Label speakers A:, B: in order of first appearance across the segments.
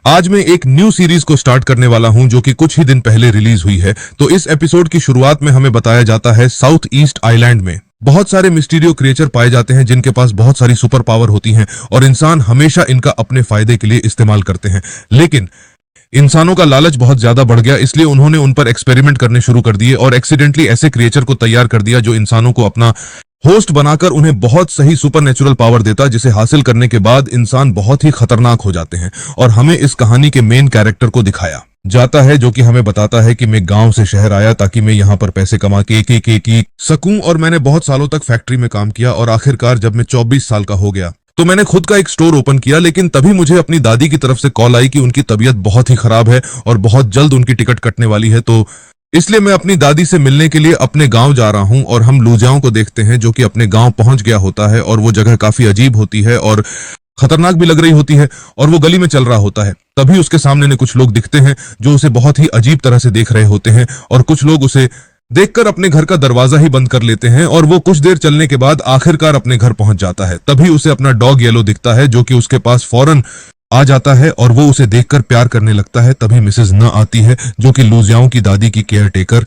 A: आज मैं एक न्यू सीरीज को स्टार्ट करने वाला हूं जो कि कुछ ही दिन पहले रिलीज हुई है। तो इस एपिसोड की शुरुआत में हमें बताया जाता है साउथ ईस्ट आइलैंड में बहुत सारे मिस्टीरियो क्रिएचर पाए जाते हैं जिनके पास बहुत सारी सुपर पावर होती हैं और इंसान हमेशा इनका अपने फायदे के लिए इस्तेमाल करते हैं। लेकिन इंसानों का लालच बहुत ज्यादा बढ़ गया, इसलिए उन्होंने उन पर एक्सपेरिमेंट करने शुरू कर दिए और एक्सीडेंटली ऐसे क्रिएचर को तैयार कर दिया जो इंसानों को अपना होस्ट बनाकर उन्हें बहुत सही सुपरनेचुरल पावर देता, जिसे हासिल करने के बाद इंसान बहुत ही खतरनाक हो जाते हैं। और हमें इस कहानी के मेन कैरेक्टर को दिखाया जाता है जो कि हमें बताता है कि मैं गांव से शहर आया ताकि मैं यहाँ पर पैसे कमा के सकूं, और मैंने बहुत सालों तक फैक्ट्री में काम किया और आखिरकार जब मैं 24 साल का हो गया तो मैंने खुद का एक स्टोर ओपन किया। लेकिन तभी मुझे अपनी दादी की तरफ से कॉल आई कि उनकी तबीयत बहुत ही खराब है और बहुत जल्द उनकी टिकट कटने वाली है। तो इसलिए मैं अपनी दादी से मिलने के लिए अपने गांव जा रहा हूं और हम लूजियाओं को देखते हैं जो कि अपने गांव पहुंच गया होता है और वो जगह काफी अजीब होती है और खतरनाक भी लग रही होती है और वो गली में चल रहा होता है। तभी उसके सामने ने कुछ लोग दिखते हैं जो उसे बहुत ही अजीब तरह से देख रहे होते हैं और कुछ लोग उसे देखकर अपने घर का दरवाजा ही बंद कर लेते हैं और वो कुछ देर चलने के बाद आखिरकार अपने घर पहुंच जाता है। तभी उसे अपना डॉग येलो दिखता है जो कि उसके पास फौरन आ जाता है और वो उसे देखकर प्यार करने लगता है। तभी मिसेस न आती है जो कि लूजियाओं की दादी की केयर टेकर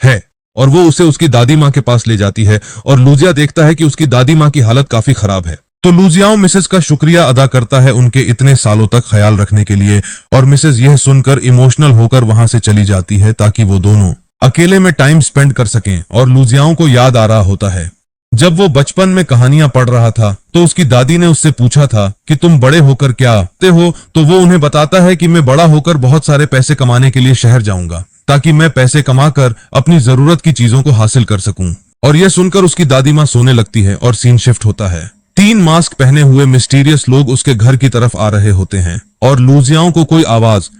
A: है और वो उसे उसकी दादी माँ के पास ले जाती है और लूजिया देखता है कि उसकी दादी माँ की हालत काफी खराब है। तो लूजियाओं मिसेस का शुक्रिया अदा करता है उनके इतने सालों तक ख्याल रखने के लिए और मिसेस यह सुनकर इमोशनल होकर वहां से चली जाती है ताकि वो दोनों अकेले में टाइम स्पेंड कर सकें। और लूजियाओं को याद आ रहा होता है जब वो बचपन में कहानियां पढ़ रहा था तो उसकी दादी ने उससे पूछा था कि तुम बड़े होकर क्या करते हो, तो वो उन्हें बताता है कि मैं बड़ा होकर बहुत सारे पैसे कमाने के लिए शहर जाऊंगा ताकि मैं पैसे कमाकर अपनी जरूरत की चीजों को हासिल कर सकूं। और यह सुनकर उसकी दादी माँ सोने लगती है और सीन शिफ्ट होता है। 3 मास्क पहने हुए मिस्टीरियस लोग उसके घर की तरफ आ रहे होते हैं और लूजियाओं को कोई आवाज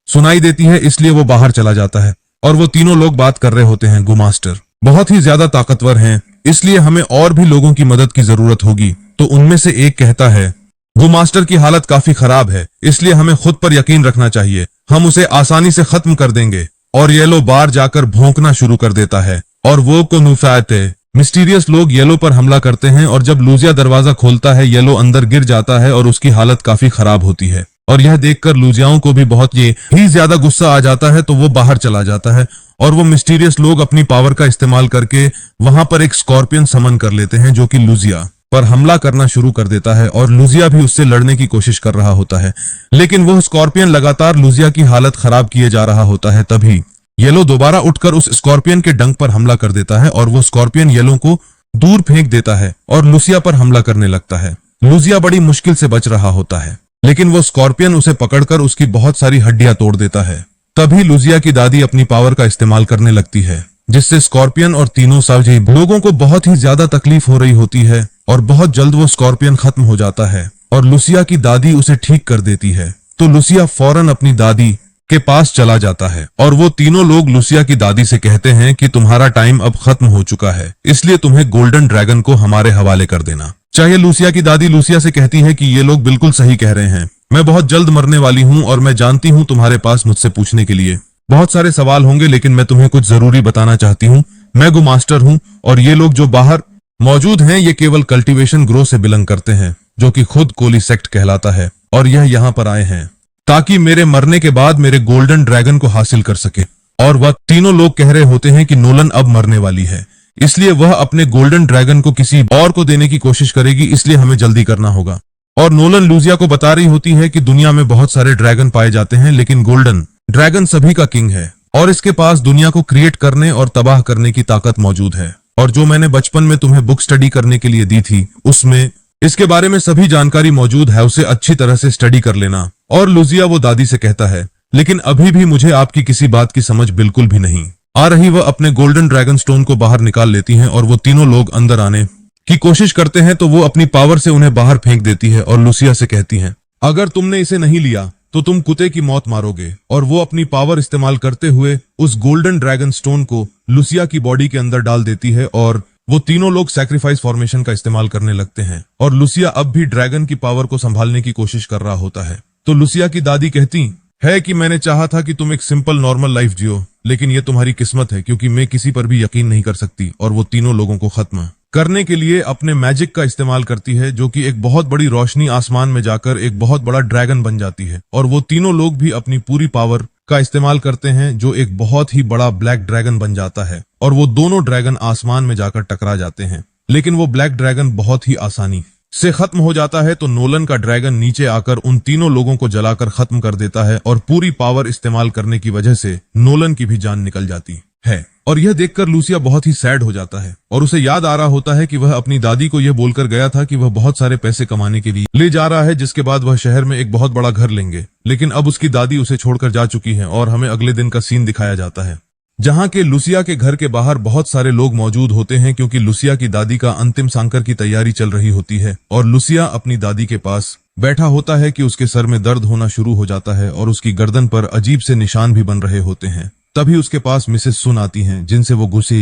A: सुनाई देती है, इसलिए वो बाहर चला जाता है और वो तीनों लोग बात कर रहे होते हैं। गुमास्टर बहुत ही ज्यादा ताकतवर हैं, इसलिए हमें और भी लोगों की मदद की जरूरत होगी। तो उनमें से एक कहता है गुमास्टर की हालत काफी खराब है, इसलिए हमें खुद पर यकीन रखना चाहिए, हम उसे आसानी से खत्म कर देंगे। और येलो बाहर जाकर भौंकना शुरू कर देता है और वो को नुफात है। मिस्टीरियस लोग येलो पर हमला करते हैं और जब लूजिया दरवाजा खोलता है येलो अंदर गिर जाता है और उसकी हालत काफी खराब होती है। और यह देखकर लूजियाओं को भी बहुत ही ज्यादा गुस्सा आ जाता है, तो वो बाहर चला जाता है और वो मिस्टीरियस लोग अपनी पावर का इस्तेमाल करके वहां पर एक स्कॉर्पियन समन कर लेते हैं जो कि लूजिया पर हमला करना शुरू कर देता है और लूजिया भी उससे लड़ने की कोशिश कर रहा होता है। लेकिन वो स्कॉर्पियन लगातार लूजिया की हालत खराब किए जा रहा होता है। तभी येलो दोबारा उठकर उस स्कॉर्पियन के डंक पर हमला कर देता है और वो स्कॉर्पियन येलो को दूर फेंक देता है और लूसिया पर हमला करने लगता है। लूजिया बड़ी मुश्किल से बच रहा होता है लेकिन वो स्कॉर्पियन उसे पकड़कर उसकी बहुत सारी हड्डियां तोड़ देता है। तभी लूजिया की दादी अपनी पावर का इस्तेमाल करने लगती है जिससे स्कॉर्पियन और तीनों सावजी लोगों को बहुत ही ज्यादा तकलीफ हो रही होती है और बहुत जल्द वो स्कॉर्पियन खत्म हो जाता है और लूसिया की दादी उसे ठीक कर देती है। तो लूसिया फौरन अपनी दादी के पास चला जाता है और वो तीनों लोग लूसिया की दादी से कहते हैं कि तुम्हारा टाइम अब खत्म हो चुका है, इसलिए तुम्हें गोल्डन ड्रैगन को हमारे हवाले कर देना चाहिए। लूसिया की दादी लूसिया से कहती है कि ये लोग बिल्कुल सही कह रहे हैं, मैं बहुत जल्द मरने वाली हूँ और मैं जानती हूँ तुम्हारे पास मुझसे पूछने के लिए बहुत सारे सवाल होंगे, लेकिन मैं तुम्हें कुछ जरूरी बताना चाहती हूँ। मैं गुमास्टर हूँ और ये लोग जो बाहर मौजूद हैं ये केवल कल्टीवेशन ग्रो से बिलोंग करते हैं जो कि खुद कोली सेक्ट कहलाता है और यह यहाँ पर आए हैं ताकि मेरे मरने के बाद मेरे गोल्डन ड्रैगन को हासिल कर सके। और वह तीनों लोग कह रहे होते हैं कि नोलन अब मरने वाली है, इसलिए वह अपने गोल्डन ड्रैगन को किसी और को देने की कोशिश करेगी, इसलिए हमें जल्दी करना होगा। और नोलन लूजिया को बता रही होती है कि दुनिया में बहुत सारे ड्रैगन पाए जाते हैं लेकिन गोल्डन ड्रैगन सभी का किंग है और इसके पास दुनिया को क्रिएट करने और तबाह करने की ताकत मौजूद है। और जो मैंने बचपन में तुम्हें बुक स्टडी करने के लिए दी थी उसमें इसके बारे में सभी जानकारी मौजूद है, उसे अच्छी तरह से स्टडी कर लेना। और लूजिया वो दादी से कहता है लेकिन अभी भी मुझे आपकी किसी बात की समझ बिल्कुल भी नहीं आ रही। वह अपने गोल्डन ड्रैगन स्टोन को बाहर निकाल लेती हैं और वो तीनों लोग अंदर आने की कोशिश करते हैं तो वो अपनी पावर से उन्हें बाहर फेंक देती है और लूसिया से कहती हैं अगर तुमने इसे नहीं लिया तो तुम कुत्ते की मौत मारोगे। और वो अपनी पावर इस्तेमाल करते हुए उस गोल्डन ड्रैगन स्टोन को लूसिया की बॉडी के अंदर डाल देती है और वो तीनों लोग सैक्रिफाइस फॉर्मेशन का इस्तेमाल करने लगते हैं। और लूसिया अब भी ड्रैगन की पावर को संभालने की कोशिश कर रहा होता है। तो लूसिया की दादी कहती है कि मैंने चाहा था कि तुम एक सिंपल नॉर्मल लाइफ जियो, लेकिन ये तुम्हारी किस्मत है क्योंकि मैं किसी पर भी यकीन नहीं कर सकती। और वो तीनों लोगों को खत्म करने के लिए अपने मैजिक का इस्तेमाल करती है, जो कि एक बहुत बड़ी रोशनी आसमान में जाकर एक बहुत बड़ा ड्रैगन बन जाती है। और वो तीनों लोग भी अपनी पूरी पावर का इस्तेमाल करते हैं, जो एक बहुत ही बड़ा ब्लैक ड्रैगन बन जाता है। और वो दोनों ड्रैगन आसमान में जाकर टकरा जाते हैं, लेकिन वो ब्लैक ड्रैगन बहुत ही आसानी से खत्म हो जाता है। तो नोलन का ड्रैगन नीचे आकर उन तीनों लोगों को जलाकर खत्म कर देता है, और पूरी पावर इस्तेमाल करने की वजह से नोलन की भी जान निकल जाती है। और यह देखकर लूसिया बहुत ही सैड हो जाता है, और उसे याद आ रहा होता है कि वह अपनी दादी को यह बोलकर गया था कि वह बहुत सारे पैसे कमाने के लिए ले जा रहा है, जिसके बाद वह शहर में एक बहुत बड़ा घर लेंगे। लेकिन अब उसकी दादी उसे छोड़कर जा चुकी है, और हमें अगले दिन का सीन दिखाया जाता है, जहां के लूसिया के घर के बाहर बहुत सारे लोग मौजूद होते हैं, क्योंकि लूसिया की दादी का अंतिम सांकर की तैयारी चल रही होती है। और लूसिया अपनी दादी के पास बैठा होता है कि उसके सर में दर्द होना शुरू हो जाता है, और उसकी गर्दन पर अजीब से निशान भी बन रहे होते हैं। तभी उसके पास मिसेस सुन आती हैं, जिनसे वो गुस्से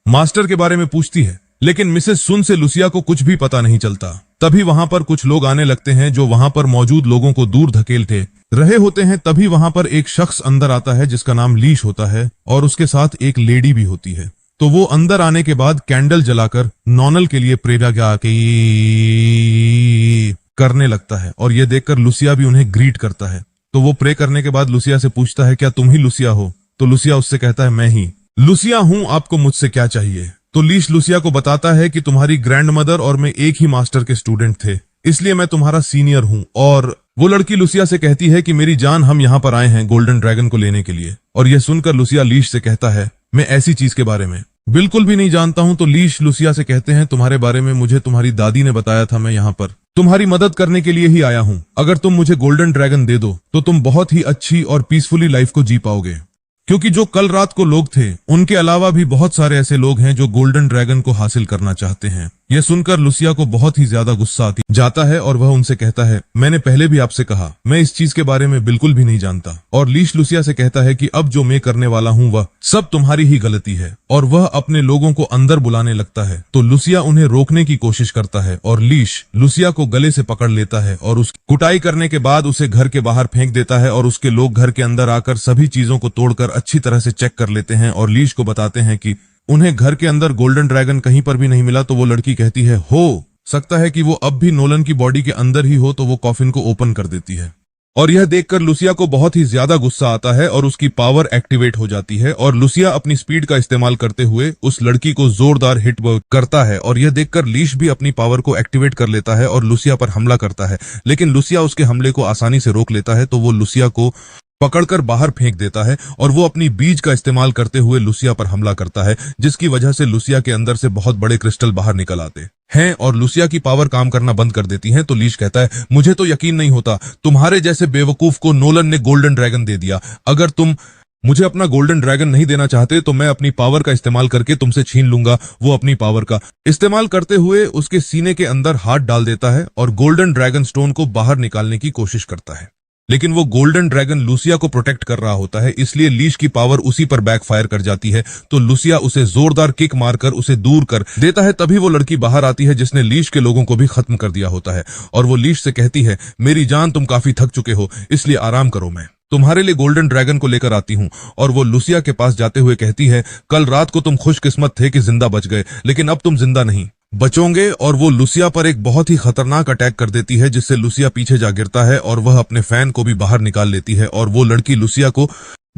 A: मास्टर के बारे में पूछती है। लेकिन मिसेस सुन से लूसिया को कुछ भी पता नहीं चलता। तभी वहां पर कुछ लोग आने लगते हैं, जो वहां पर मौजूद लोगों को दूर धकेलते रहे होते हैं। तभी वहां पर एक शख्स अंदर आता है, जिसका नाम लीश होता है, और उसके साथ एक लेडी भी होती है। तो वो अंदर आने के बाद कैंडल जलाकर नॉनल के लिए प्रेरणा करने लगता है, और ये देखकर लूसिया भी उन्हें ग्रीट करता है। तो वो प्रे करने के बाद लूसिया से पूछता है, क्या तुम ही लूसिया हो? तो लूसिया उससे कहता है, मैं ही लूसिया हूं, आपको मुझसे क्या चाहिए? तो लीश लूसिया को बताता है कि तुम्हारी ग्रैंड मदर और मैं एक ही मास्टर के स्टूडेंट थे, इसलिए मैं तुम्हारा सीनियर हूं। और वो लड़की लूसिया से कहती है कि मेरी जान, हम यहाँ पर आए हैं गोल्डन ड्रैगन को लेने के लिए। और यह सुनकर लूसिया लीश से कहता है, मैं ऐसी चीज के बारे में बिल्कुल भी नहीं जानता हूं। तो लीश लूसिया से कहते हैं, तुम्हारे बारे में मुझे तुम्हारी दादी ने बताया था, मैं यहाँ पर तुम्हारी मदद करने के लिए ही आया हूं। अगर तुम मुझे गोल्डन ड्रैगन दे दो तो तुम बहुत ही अच्छी और पीसफुली लाइफ को जी पाओगे, क्योंकि जो कल रात को लोग थे, उनके अलावा भी बहुत सारे ऐसे लोग हैं जो गोल्डन ड्रैगन को हासिल करना चाहते हैं। यह सुनकर लूसिया को बहुत ही ज्यादा गुस्सा जाता है, और वह उनसे कहता है, मैंने पहले भी आपसे कहा, मैं इस चीज के बारे में बिल्कुल भी नहीं जानता। और लीश लूसिया से कहता है कि अब जो मैं करने वाला हूं वह सब तुम्हारी ही गलती है। और वह अपने लोगों को अंदर बुलाने लगता है। तो लूसिया उन्हें रोकने की कोशिश करता है, और लीश लूसिया को गले से पकड़ लेता है, और उसकी कुटाई करने के बाद उसे घर के बाहर फेंक देता है। और उसके लोग घर के अंदर आकर सभी चीजों को तोड़कर अच्छी तरह से चेक कर लेते हैं, और लीश को बताते हैं कि उन्हें घर के अंदर गोल्डन ड्रैगन कहीं पर भी नहीं मिला। तो वो लड़की कहती है, हो सकता है कि वो अब भी नोलन की बॉडी के अंदर ही हो। तो वो कॉफिन को ओपन कर देती है, और यह देखकर लूसिया को बहुत ही ज्यादा गुस्सा आता है, और उसकी पावर एक्टिवेट हो जाती है। और लूसिया अपनी स्पीड का इस्तेमाल करते हुए उस लड़की को जोरदार हिट करता है, और यह देखकर लीश भी अपनी पावर को एक्टिवेट कर लेता है और लूसिया पर हमला करता है। लेकिन लूसिया उसके हमले को आसानी से रोक लेता है। तो वो लूसिया को पकड़कर बाहर फेंक देता है, और वो अपनी बीज का इस्तेमाल करते हुए लूसिया पर हमला करता है, जिसकी वजह से लूसिया के अंदर से बहुत बड़े क्रिस्टल बाहर निकल आते हैं, और लूसिया की पावर काम करना बंद कर देती है। तो लीश कहता है, मुझे तो यकीन नहीं होता, तुम्हारे जैसे बेवकूफ को नोलन ने गोल्डन ड्रैगन दे दिया। अगर तुम मुझे अपना गोल्डन ड्रैगन नहीं देना चाहते तो मैं अपनी पावर का इस्तेमाल करके तुमसे छीन लूंगा। वो अपनी पावर का इस्तेमाल करते हुए उसके सीने के अंदर हाथ डाल देता है, और गोल्डन ड्रैगन स्टोन को बाहर निकालने की कोशिश करता है। लेकिन वो गोल्डन ड्रैगन लूसिया को प्रोटेक्ट कर रहा होता है, इसलिए लीश की पावर उसी पर बैकफायर कर जाती है। तो लूसिया उसे जोरदार किक मारकर उसे दूर कर देता है। तभी वो लड़की बाहर आती है, जिसने लीश के लोगों को भी खत्म कर दिया होता है, और वो लीश से कहती है, मेरी जान, तुम काफी थक चुके हो, इसलिए आराम करो, मैं तुम्हारे लिए गोल्डन ड्रैगन को लेकर आती हूँ। और वो लूसिया के पास जाते हुए कहती है, कल रात को तुम खुशकिस्मत थे कि जिंदा बच गए, लेकिन अब तुम जिंदा नहीं बचोगे। और वो लूसिया पर एक बहुत ही खतरनाक अटैक कर देती है, जिससे लूसिया पीछे जा गिरता है, और वह अपने फैन को भी बाहर निकाल लेती है। और वो लड़की लूसिया को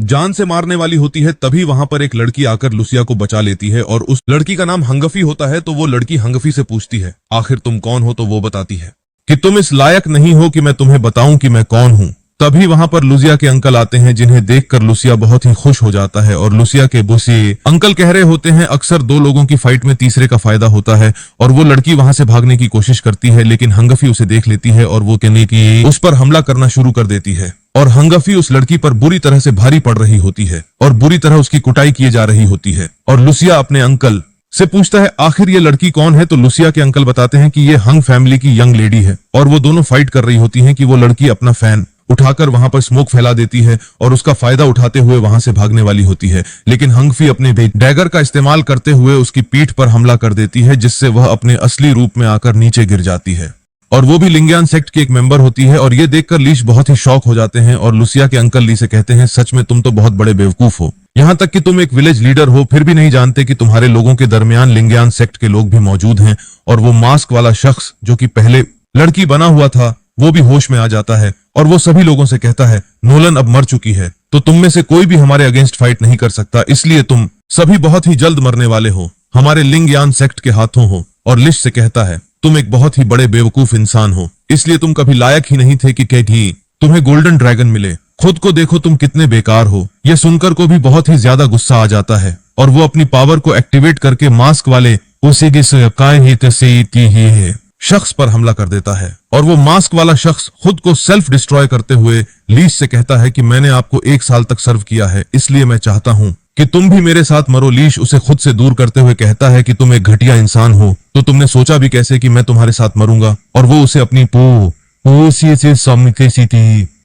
A: जान से मारने वाली होती है। तभी वहां पर एक लड़की आकर लूसिया को बचा लेती है, और उस लड़की का नाम हंगफी होता है। तो वो लड़की हंगफी से पूछती है, आखिर तुम कौन हो? तो वो बताती है कि तुम इस लायक नहीं हो कि मैं तुम्हें बताऊं कि मैं कौन हूं। तभी वहां पर लूसिया के अंकल आते हैं, जिन्हें देखकर लूसिया बहुत ही खुश हो जाता है। और लूसिया के बुसे अंकल कह रहे होते हैं, अक्सर दो लोगों की फाइट में तीसरे का फायदा होता है। और वो लड़की वहां से भागने की कोशिश करती है, लेकिन हंगफी उसे देख लेती है, और वो कहने की उस पर हमला करना शुरू कर देती है। और हंगफी उस लड़की पर बुरी तरह से भारी पड़ रही होती है, और बुरी तरह उसकी कुटाई किए जा रही होती है। और लूसिया अपने अंकल से पूछता है, आखिर ये लड़की कौन है? तो लूसिया के अंकल बताते हैं कि ये हंग फैमिली की यंग लेडी है। और वो दोनों फाइट कर रही होती हैं कि वो लड़की अपना फैन उठाकर वहां पर स्मोक फैला देती है, और उसका फायदा उठाते हुए वहां से भागने वाली होती है। लेकिन हंगफी अपने डैगर का इस्तेमाल करते हुए उसकी पीठ पर हमला कर देती है, जिससे वह अपने असली रूप में आकर नीचे गिर जाती है। और वो भी लिंगियान सेक्ट की एक मेंबर होती है। और ये देखकर लीश बहुत ही शॉक हो जाते हैं और लुसिया के अंकल ली से कहते हैं, सच में तुम तो बहुत बड़े बेवकूफ हो, यहाँ तक कि तुम एक विलेज लीडर हो, फिर भी नहीं जानते कि तुम्हारे लोगों के दरमियान लिंगियान सेक्ट के लोग भी मौजूद हैं। और वो मास्क वाला शख्स जो कि पहले लड़की बना हुआ था, वो भी होश में आ जाता है और वो सभी लोगों से कहता है, नोलन अब मर चुकी है, तो तुम में से कोई भी हमारे अगेंस्ट फाइट नहीं कर सकता, इसलिए तुम सभी बहुत ही जल्द मरने वाले हो, हमारे लिंगियान सेक्ट के हाथों हो। और लिश से कहता है, तुम एक बहुत ही बड़े बेवकूफ इंसान हो, इसलिए तुम कभी लायक ही नहीं थे कि तुम्हें गोल्डन ड्रैगन मिले। खुद को देखो तुम कितने बेकार हो। यह सुनकर को भी बहुत ही ज्यादा गुस्सा आ जाता है और वो अपनी पावर को एक्टिवेट करके मास्क वाले उसी की शख्स पर हमला कर देता है। और वो मास्क वाला शख्स खुद को सेल्फ डिस्ट्रॉय करते हुए लीश से कहता है कि मैंने आपको 1 साल तक सर्व किया है, इसलिए मैं चाहता हूं कि तुम भी मेरे साथ मरो। लीश उसे खुद से दूर करते हुए कहता है कि तुम एक घटिया इंसान हो, तो तुमने सोचा भी कैसे कि मैं तुम्हारे साथ मरूंगा। और वो उसे अपनी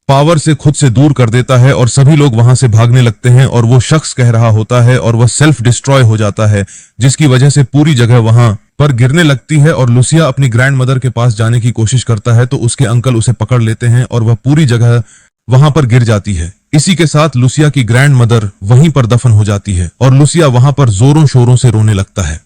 A: पावर से खुद से दूर कर देता है और सभी लोग वहां से भागने लगते हैं। और वो शख्स कह रहा होता है और वह सेल्फ डिस्ट्रॉय हो जाता है, जिसकी वजह से पूरी जगह वहां पर गिरने लगती है। और लुसिया अपनी ग्रैंड मदर के पास जाने की कोशिश करता है तो उसके अंकल उसे पकड़ लेते हैं और वह पूरी जगह वहां पर गिर जाती है। इसी के साथ लुसिया की ग्रैंड मदर वहीं पर दफन हो जाती है और लुसिया वहां पर जोरों शोरों से रोने लगता है।